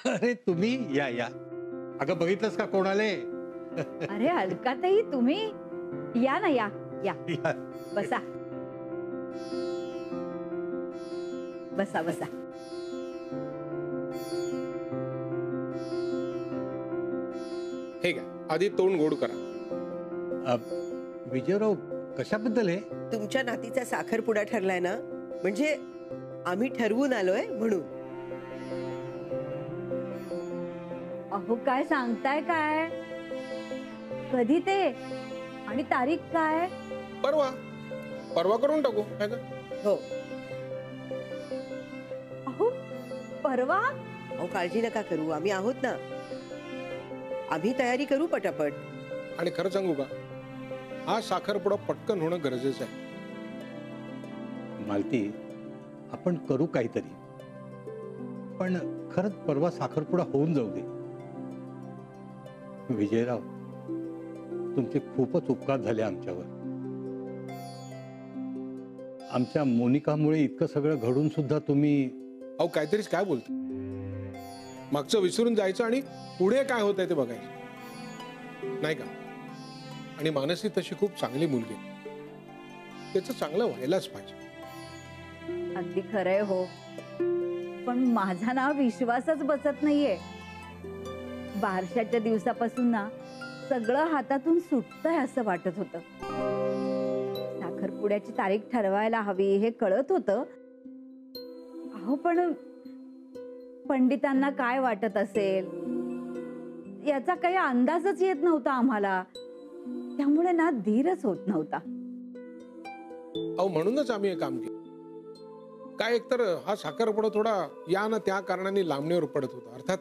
अरे तुम्ही या या. अगं बघितलंस का कोण आले? अरे अलकाताई तुम्ही या ना, या या या. बसा बसा बसा. हे घ्या, आधी तोंड गोड करा. विजयराव कशाबद्दल आहे? तुमच्या नातीचा साखरपुडा ठरलाय ना, म्हणजे आम्ही ठरवून आलोय म्हणून. अहो काय सांगताय काय? कधी ते आणि तारीख काय? परवा परवा करून टाकू काय का? हो. अहो परवा? अहो काळजी नका करू, आम्ही आहोत ना. आम्ही तयारी करू पटापट. आणि खरं सांगू का, हा साखरपुडा पटकन होणं गरजेचं आहे. मालती, आपण करू काहीतरी, पण खरंच परवा साखरपुडा होऊन जाऊ दे. विजयराव, तुमचे खूपच उपकार झाले आमच्यावर. आमच्या मोनिकामुळे इतकं सगळं घडून सुद्धा तुम्ही. अहो काहीतरीच काय बोलतो. मागचं विसरून जायचं आणि पुढे काय होतंय ते बघायचं नाही का? आणि मानसी तशी खूप चांगली मुलगी, त्याचं चांगलं व्हायलाच पाहिजे. अगदी खरंय हो, पण माझा ना विश्वासच बसत नाहीये. बारशाच्या दिवसापासून ना सगळं हातातून सुटतंय असं वाटत होतं. साखरपुड्याची तारीख ठरवायला हवी हे कळत होतं. अहो पण पंडितांना काय वाटत असेल याचा काही अंदाजच येत नव्हता आम्हाला. त्यामुळे ना धीरच होत नव्हता. अहो म्हणूनच आम्ही हे काम केलं. काय एकतर हा साखरपुडा थोडा या ना त्या कारणाने लांबणीवर पडत होता. अर्थात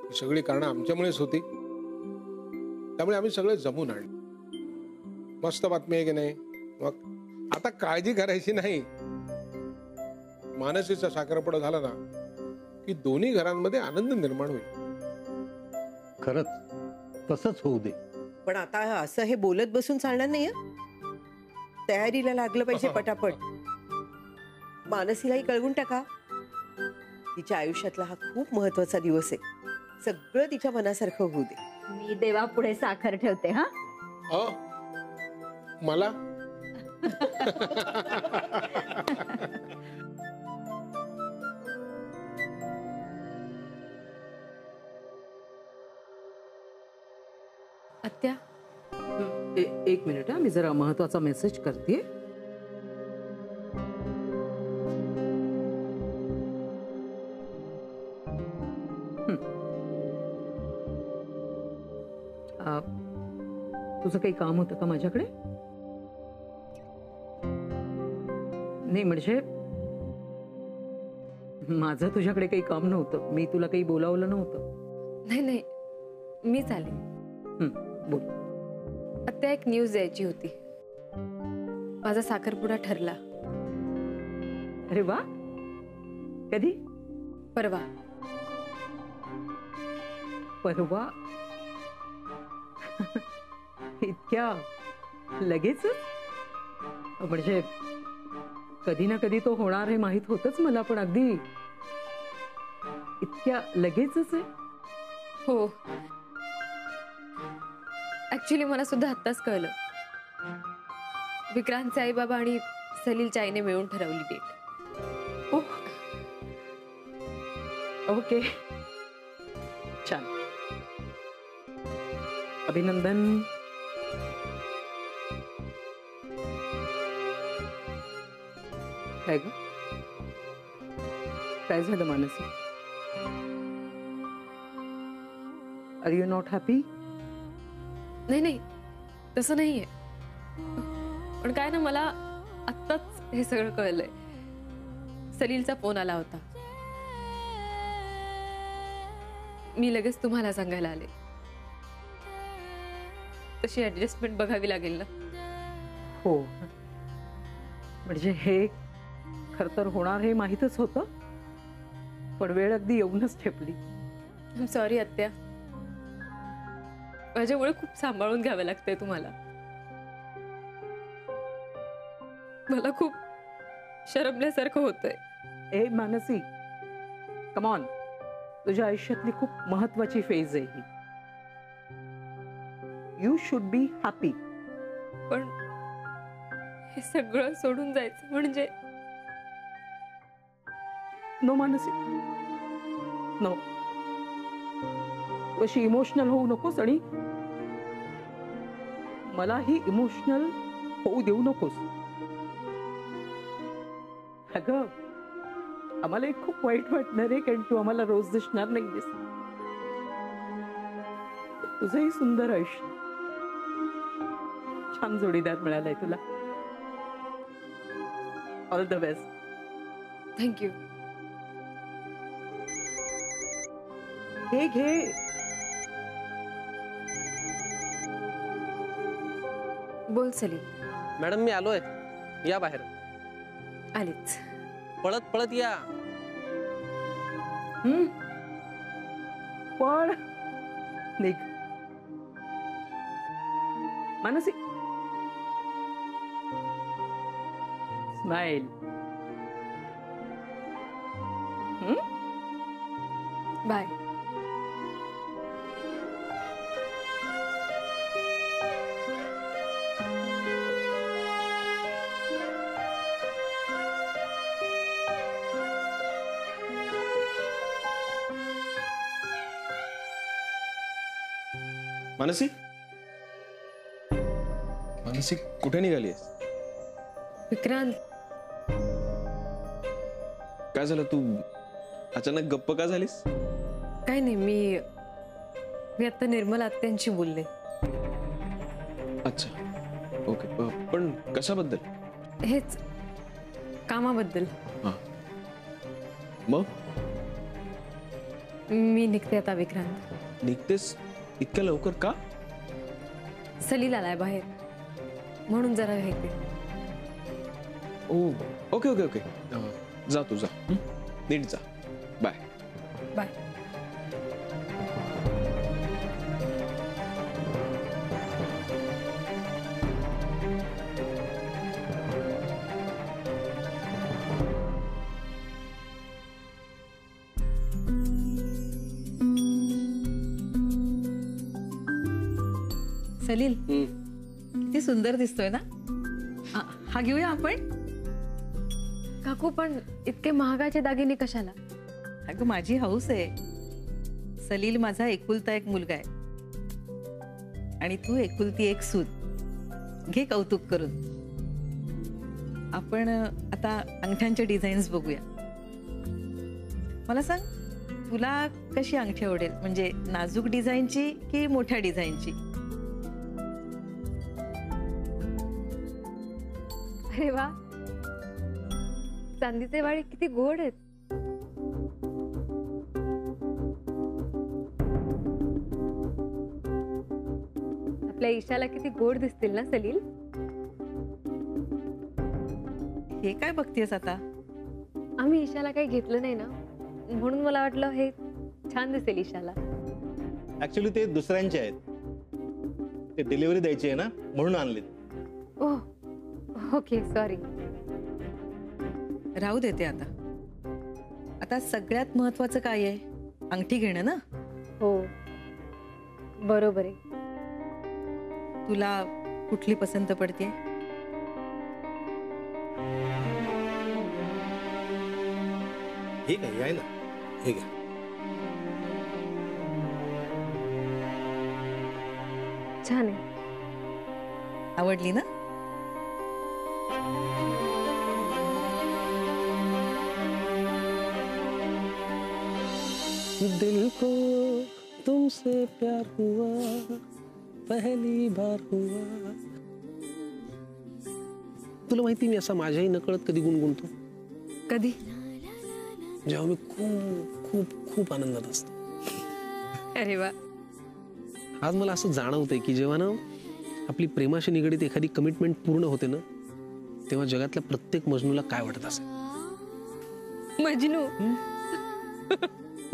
ही सगळी कारणं आमच्यामुळेच होती. त्यामुळे आम्ही सगळे जमून आणले. मस्त बातमी आहे की नाही? मग आता काळजी करायची नाही. मानसीचा साखरपुडा झाला ना की दोन्ही घरांमध्ये आनंद निर्माण होईल. खरंच तसंच होऊ दे. पण आता असं हे बोलत बसून चालणार नाही. तयारीला लागलं पाहिजे पटापट. मानसीलाही कळवून टाका. तिच्या आयुष्यातला हा खूप महत्वाचा दिवस आहे. सगळं तिच्या मनासारखं होऊ दे. मी देवापुढे साखर ठेवते. हा मला आत्या, एक मिनिट हा, मी जरा महत्वाचा मेसेज करते. तुझं काही काम होतं का माझ्याकडे? नाही म्हणजे माझं तुझ्याकडे काही काम नव्हतं. मी तुला काही बोलावलं नव्हतं. नाही नाही, मीच आले. बोल. आत्या, एक न्यूज द्यायची होती. माझा साखरपुडा ठरला. अरे वा. कधी? परवा. परवा? इतक्या लगेच? म्हणजे कधी ना कधी तो होणार हे माहित होतच मला, पण अगदी इतक्या लगेचच आहे? हो, ऍक्च्युली मला सुद्धा आत्ताच कळलं. विक्रांतचे आई बाबा आणि सलीलच्या आईने मिळून ठरवली डेट. ओके, छान. अभिनंदन. काय ग? काय झालं Mansi? Are you not happy? नाही नाही, तसं नाहीये. पण काय ना, मला आत्ताच हे सगळं कळलंय. सलीलचा फोन आला होता. मी लगेच तुम्हाला सांगायला आले. तशी ऍडजस्टमेंट बघावी लागेल ना. हो, म्हणजे हे खरं तर होणार हे माहीतच होतं, पण वेळ अगदी येऊनच ठेपली. आय एम सॉरी आत्या. माझ्यामुळे खूप सांभाळून घ्यावं लागतंय तुम्हाला. मला खूप शरमल्यासारखं होतंय. ए मानसी, कम ऑन, तुझ्या आयुष्यातली खूप महत्वाची फेज आहे ही. You should be happy. पण हे सगळं सोडून जायचं म्हणजे नो मानसी, नो. अशी इमोशनल होऊ नकोस आणि मलाही इमोशनल होऊ देऊ नकोस. अगं, आम्हालाही खूप वाईट वाटणार आहे कारण तू आम्हाला रोज दिसणार नाहीयेस. तुझंही सुंदर आयुष्य, छान जोडीदार मिळालाय तुला. All the best. थँक्यू. हे घे. बोल सलील. मॅडम मी आलोय, या बाहेर. आलीच. पळत पळत या. पण निघ. मानसी, स्माइल. बाय. मानसी, मानसी कुठे निघालीस? विक्रांत, काय झालं? तू अचानक गप्प का झालीस? काय नाही, मी आता निर्मल आत्यांशी बोलले. अच्छा, ओके. पण कशाबद्दल? हेच कामाबद्दल. हा, मग? मी निघते आता विक्रांत. निघतेस इतक्या लवकर का? सलील आलाय बाहेर म्हणून जरा भेटते. ओ, ओके ओके ओके. जा तू, जा. नीट जा. Bye bye. सलील, किती सुंदर दिसतोय ना. हा घेऊया आपण. काकू, पण इतके महागाचे दागिने कशाला? अगं, माझी हौस आहे. सलील माझा एकुलता एक मुलगा आहे आणि तू एकुलती एक सून. घे कौतुक करून. आपण आता अंगठ्यांच्या डिझाईन्स बघूया. मला सांग, तुला कशी अंगठी आवडेल? म्हणजे नाजूक डिझाईनची की मोठ्या डिझाईनची? अरे वा, चांदीचे वाळे किती गोड आहेत. आपल्या ईशाला किती गोड दिसतील ना सलील? हे काय बघतेस आता? आम्ही ईशाला काही घेतलं नाही ना, म्हणून मला वाटलं हे छान दिसेल ईशाला. ऍक्च्युली ते दुसऱ्यांचे आहेत. ते डिलिव्हरी द्यायची आहे ना, म्हणून आणलेत. ओह, ओके, सॉरी. राहू देते आता. आता सगळ्यात महत्वाचं काय आहे? अंगठी घेणं ना. हो, बरोबर आहे. तुला कुठली पसंत पडते? हे काय आहे ना, हे घ्या. छान आहे. आवडली ना? दिल को तुमसे प्यार हुआ, पहली बार हुआ. तुला माहिती, मी असा माझ्याही नकळत कधी गुणगुणतो. कधी? जेव्हा मी खूप खूप खूप आनंदात असतो. अरे वा. आज मला असं जाणवतंय की जेव्हा ना आपली प्रेमाशी निगडीत एखादी कमिटमेंट पूर्ण होते ना, तेव्हा जगातल्या प्रत्येक मजनूला काय वाटत असेल. मजनू?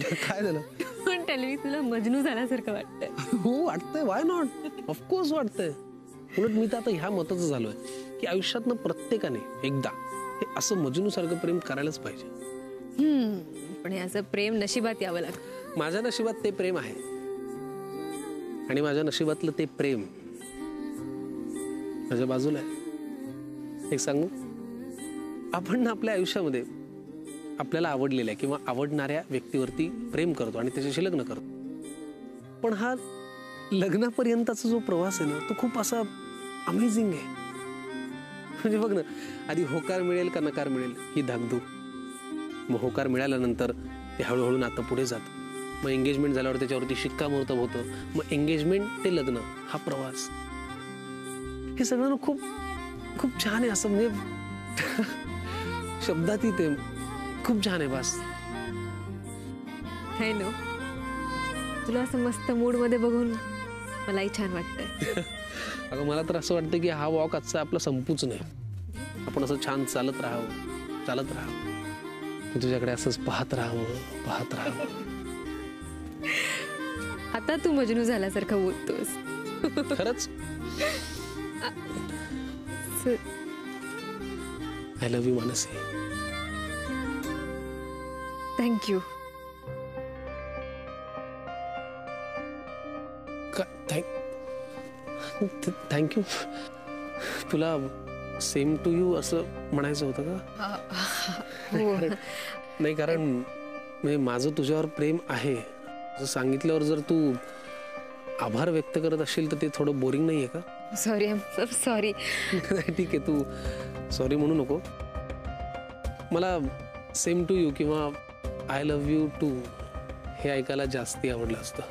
काय झालं? पण टेलवी, तुला मजनू झाल्यासारखं वाटतंय. हो, वाटतंय. Why not? ऑफकोर्स वाटतंय. उलट मी तर आता ह्या मताचं झालोय की आयुष्यातनं प्रत्येकाने एकदा हे असं मजनू सारखं प्रेम करायलाच पाहिजे. पण हे असं प्रेम नशिबात यावं लागतं. माझ्या नशिबात ते प्रेम आहे आणि माझ्या नशिबातलं ते प्रेम माझ्या बाजूला आहे. एक सांगू, आपण ना आपल्या आयुष्यामध्ये आपल्याला आवडलेल्या किंवा आवडणाऱ्या व्यक्तीवरती प्रेम करतो आणि त्याच्याशी लग्न करतो. पण हा लग्नापर्यंतचा जो प्रवास आहे ना, तो खूप असा अमेझिंग आहे. म्हणजे बघ ना, आधी होकार मिळेल का नकार मिळेल ही धाकधूक, मग होकार मिळाल्यानंतर ते हळूहळू नातं पुढे जातं, मग एंगेजमेंट झाल्यावर त्याच्यावरती शिक्कामोर्तब होतं, मग एंगेजमेंट ते लग्न, हा प्रवास, हे सगळं ना खूप खूप छान आहे. असं म्हणजे शब्दात ते खूप छान आहे. बस है नो, तुला असं मस्त मूड मध्ये बघून मलाही छान वाटतंय. अगं मला तर असं वाटतं की हा वॉक आजचा आपला संपूच नाही. आपण असं छान चालत राहावं, मी तुझ्याकडे असंच पाहत राहावं. आता तू मजनू झाल्यासारखं बोलतोस. खरंच I love you Mansi. Thank you. Thank you. तुला सेम टू यू असं म्हणायचं होतं का? नाही, कारण म्हणजे माझं तुझ्यावर प्रेम आहे असं सांगितल्यावर जर तू आभार व्यक्त करत असशील तर ते थोडं बोरिंग नाहीये का? Sorry, sorry. ठीक आहे, तू सॉरी म्हणू नको. मला सेम टू यू किंवा आय लव्ह यू टू हे ऐकायला जास्ती आवडलं असतं.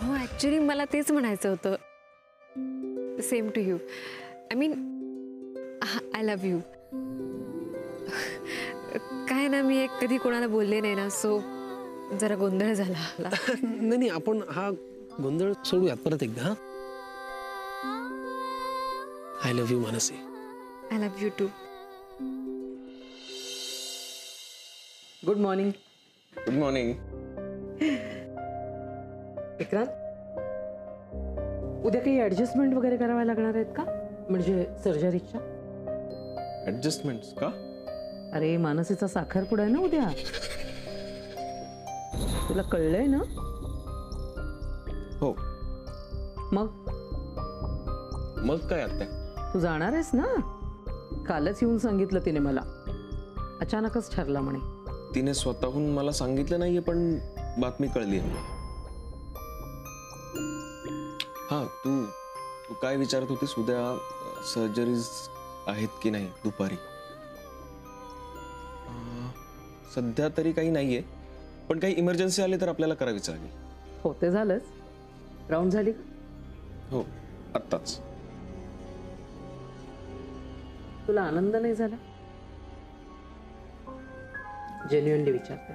हो, ऍक्च्युली मला तेच म्हणायचं होतं. Same to you, I mean I love you. काय ना, मी कधी कोणाला बोलले नाही ना, सो जरा गोंधळ झाला. नाही, आपण हा गोंधळ सोडूयात परत एकदा. I love you Mansi. I love you too. Good morning. Good morning. Vikrant, उद्या काही ऍडजस्टमेंट वगैरे कराव्या लागणार आहेत का? म्हणजे सर्जरीच्या. ऍडजस्टमेंट्स का? अरे, मानसीचा साखरपुडा आहे ना उद्या, तुला कळलंय ना? हो. मग काय आत्या? तू जाणार आहेस ना? कालच येऊन सांगितलं तिने मला. अचानकच ठरला म्हणे. तिने स्वतःहून मला सांगितलं नाहीये, पण बातमी कळली. हा, तू काय विचारत होतीस? उद्या सर्जरीज आहेत की नाही दुपारी? सध्या तरी काही नाहीये, पण काही इमर्जन्सी आली तर आपल्याला करावीच लागेल. हो, ते झालंच. राऊंड झाली का? हो, आत्ताच. तुला आनंद नाही झाला? जेन्युइनली विचारते.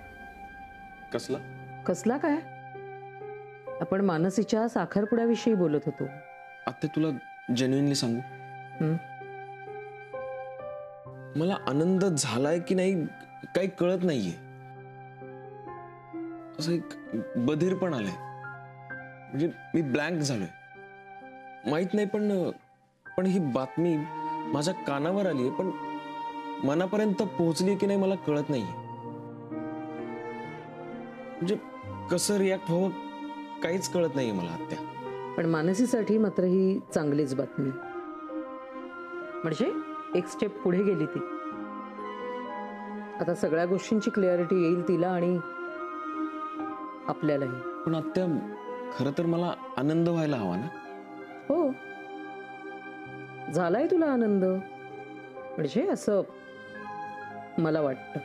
कसला? कसला काय? आपण मानसीच्या साखरपुड्याविषयी बोलत होतो. आत्ता तुला जेन्युइनली सांगू, हम्म. मला आनंद झालाय की नाही काही कळत नाहीये. असं एक बधीर पण आलंय. म्हणजे मी ब्लँक झालोय. माहित नाही, पण ही बातमी माझ्या कानावर आलीये, पण मनापर्यंत पोहोचली की नाही मला कळत नाहीये. म्हणजे कसं रिॲक्ट व्हावं काहीच कळत नाहीये मला आत्या. पण मानसीसाठी मात्र ही चांगलीच बातमी. म्हणजे एक स्टेप पुढे गेली ती. आता सगळ्या गोष्टींची क्लॅरिटी येईल तिला आणि आपल्यालाही. पण आत्या, खरं तर मला आनंद व्हायला हवा ना? हो, झालाय तुला आनंद. म्हणजे असं मला वाटतं.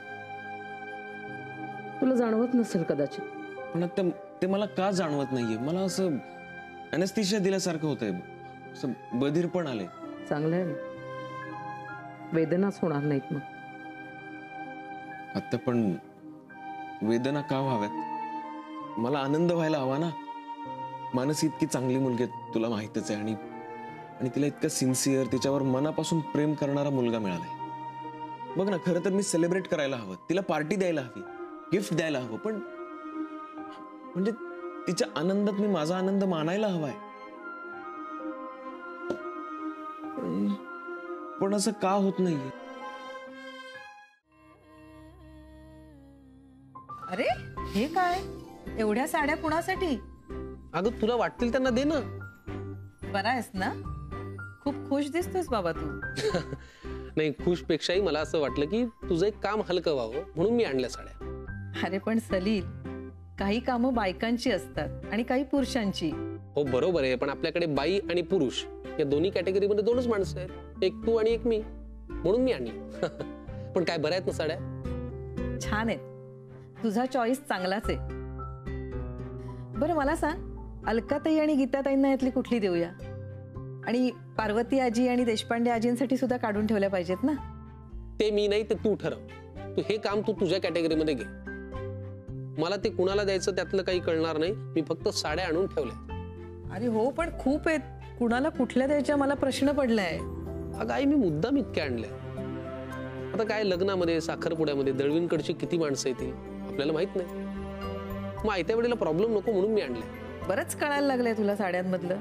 तुला जाणवत नसेल कदाचित. पण आत्या, ते मला का जाणवत नाहीये? मला असं अॅनेस्थेशिया दिल्यासारखं होतंय. असं बधीर पण आलंय. चांगलं आहे, वेदनाच होणार नाहीत मग. आत्ता, पण वेदना का व्हाव्यात? मला आनंद व्हायला हवा ना. मानसी इतकी चांगली मुलगी आहे, तुला माहितच आहे. आणि तिला इतकं सिन्सिअर, तिच्यावर मनापासून प्रेम करणारा मुलगा मिळालाय. बघ ना, खरं तर मी सेलिब्रेट करायला हवं, तिला पार्टी द्यायला हवी, गिफ्ट द्यायला हवं, पण म्हणजे तिच्या आनंदात मी माझा आनंद मानायला हवाय. पण असं का होत नाहीये? अरे हे काय, एवढ्या साड्या कुणासाठी? अगं तुला वाटतील त्यांना दे ना. बरा आहेस ना? खूप खुश दिसतोस बाबा तू. नाही, खुशपेक्षाही मला असं वाटलं की तुझं एक काम हलकं व्हावं म्हणून मी आणल्या साड्या. अरे पण सलील, काही कामं बायकांची असतात आणि काही पुरुषांची. हो बरोबर आहे, पण आपल्याकडे बाई आणि पुरुष या दोन्ही कॅटेगरीमध्ये दोनच माणसं आहेत, एक तू आणि एक मी, म्हणून मी आणली. पण काय बऱ्या आहेत ना साड्या? छान आहेत, तुझा चॉईस चांगलाच आहे. बरं मला सांग, अलकाताई आणि गीताताईंना यातली कुठली देऊया? आणि पार्वती आजी आणि देशपांडे आजींसाठी सुद्धा काढून ठेवल्या पाहिजेत ना. ते मी नाही, ते तू ठरव. तू हे काम तू तुझ्या कॅटेगरीमध्ये घे. मला ते कुणाला द्यायचं त्यातलं काही कळणार नाही. मी फक्त साड्या आणून ठेवल्या. अरे हो, पण खूप आहेत, कुणाला कुठल्या द्यायच्या मला प्रश्न पडलाय. अगं आई, मी मुद्दाम इतक्या आणल्या. आता काय लग्नामध्ये, साखरपुड्यामध्ये दळवींकडची किती माणसं येतील आपल्याला माहित नाही. मग आयत्या वेळेला प्रॉब्लेम नको म्हणून मी आणले. बरंच कळायला लागलंय तुला साड्यांमधलं.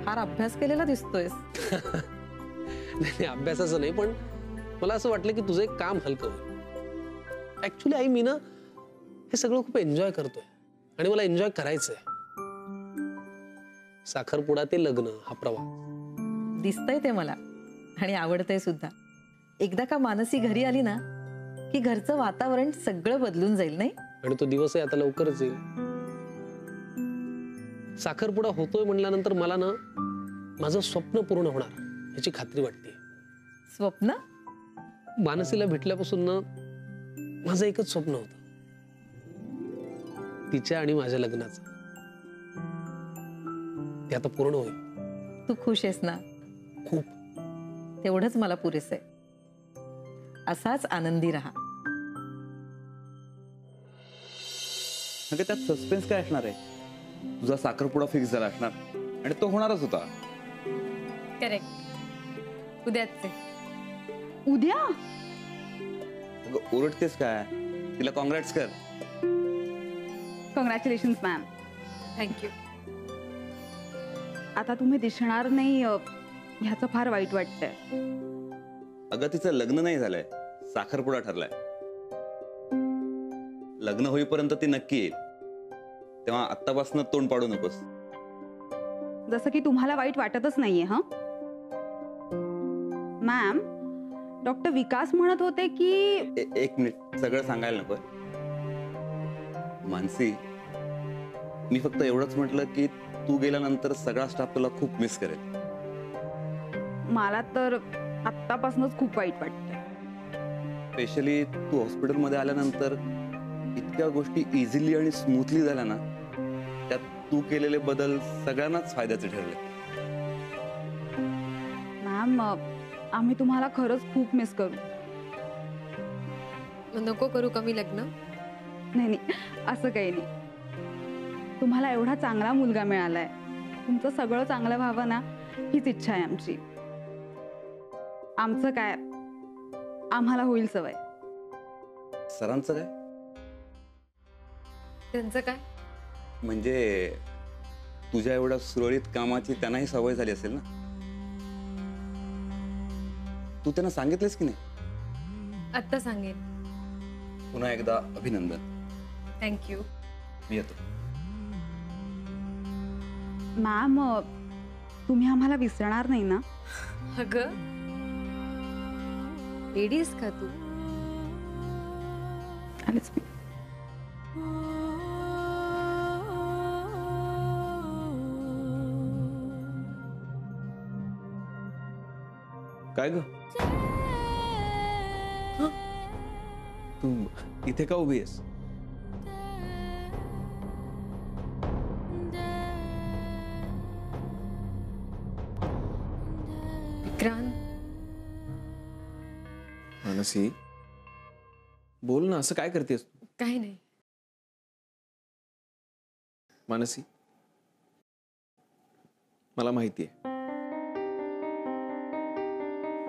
फार अभ्यास केलेला दिसतोयस. नाही, अभ्यासाचं नाही, पण मला असं वाटलं की तुझं एक काम हलकं होईल. ऍक्च्युली आई, मी ना हे सगळं खूप एन्जॉय करतोय आणि मला एन्जॉय करायचंय. साखरपुडा ते लग्न हा प्रवास दिसतंय ते मला, आणि आवडतंय सुद्धा. एकदा का मानसी घरी आली ना की घरचं वातावरण सगळं बदलून जाईल. नाही, आणि तो दिवसही आता लवकरच येईल. साखरपुडा होतोय म्हणल्यानंतर मला ना माझं स्वप्न पूर्ण होणार याची खात्री वाटते. स्वप्न? मानसीला भेटल्यापासून ना माझं एकच स्वप्न होतं, तिच्या आणि माझ्या लग्नाचं. ते आता पूर्ण होईल. तू खुश आहेस ना? खूप. तेवढंच मला पुरेसं आहे. असाच आनंदी राहा. म्हणजे त्यात सस्पेन्स काय असणार आहे? तुझा साखरपुडा फिक्स झाला असणार आणि तो होणारच होता. करेक्ट, उद्याच आहे. उद्या? अगं ओरडतेस काय? तिला कॉंग्रॅट्स कर. Congratulations ma'am. थँक्यू. आता तुम्ही दिसणार नाही ह्याचं फार वाईट वाटतंय. अगं तिचं लग्न नाही झालंय, साखरपुडा ठरलाय. लग्न होईपर्यंत ती नक्की येईल, तेव्हा आत्तापासून तोंड पाडू नकोस. जसं की तुम्हाला वाईट वाटतच नाहीये. हा मॅम, डॉक्टर विकास म्हणत होते की एक मिनिट, सगळं सांगायला नको. मानसी, मी फक्त एवढंच म्हटलं की तू गेल्यानंतर सगळा स्टाफ तुला खूप मिस करेल. मला तर आत्तापासूनच खूप वाईट वाटतंय. स्पेशली तू हॉस्पिटलमध्ये आल्यानंतर इतक्या गोष्टी इझिली आणि स्मूथली झाल्या ना, त्यात तू केलेले बदल सगळ्यांनाच फायद्याचे ठरले. मॅम, आम्ही तुम्हाला खरंच खूप मिस करू. नको करू का मी लग्न? नाही नाही, असं काही नाही. तुम्हाला एवढा चांगला मुलगा मिळालाय, तुमचं सगळं चांगलं व्हावं ना, हीच इच्छा आहे आमची. आमचं काय, आम्हाला होईल सवय. सरांचं काय? त्यांचं काय? म्हणजे तुझ्या एवढ्या सुरळीत कामाची त्यांनाही सवय झाली असेल ना. तू त्यांना सांगितलंस की नाही? आत्ता सांगेन. पुन्हा एकदा अभिनंदन. थँक्यू. मी येतो. मॅम, तुम्ही आम्हाला विसरणार नाही ना? अगं लेडीज का तू? आलेच मी. काय ग, तू इथे का उभी आहेस? विक्रांत, मानसी, बोल ना, असं काय करतेस तू? काही नाही. मानसी, मला माहिती आहे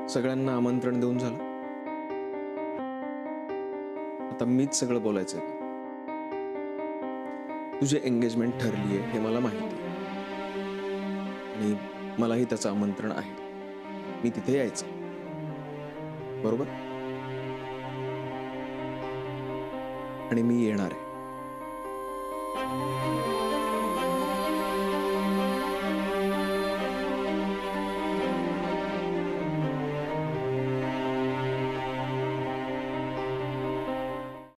सगळ्यांना आमंत्रण देऊन झालं. आता मीच सगळं बोलायचंय का? तुझी एंगेजमेंट ठरली आहे हे मला माहिती आहे आणि मलाही त्याचं आमंत्रण आहे. मी तिथे यायचं, बरोबर? आणि मी येणार आहे.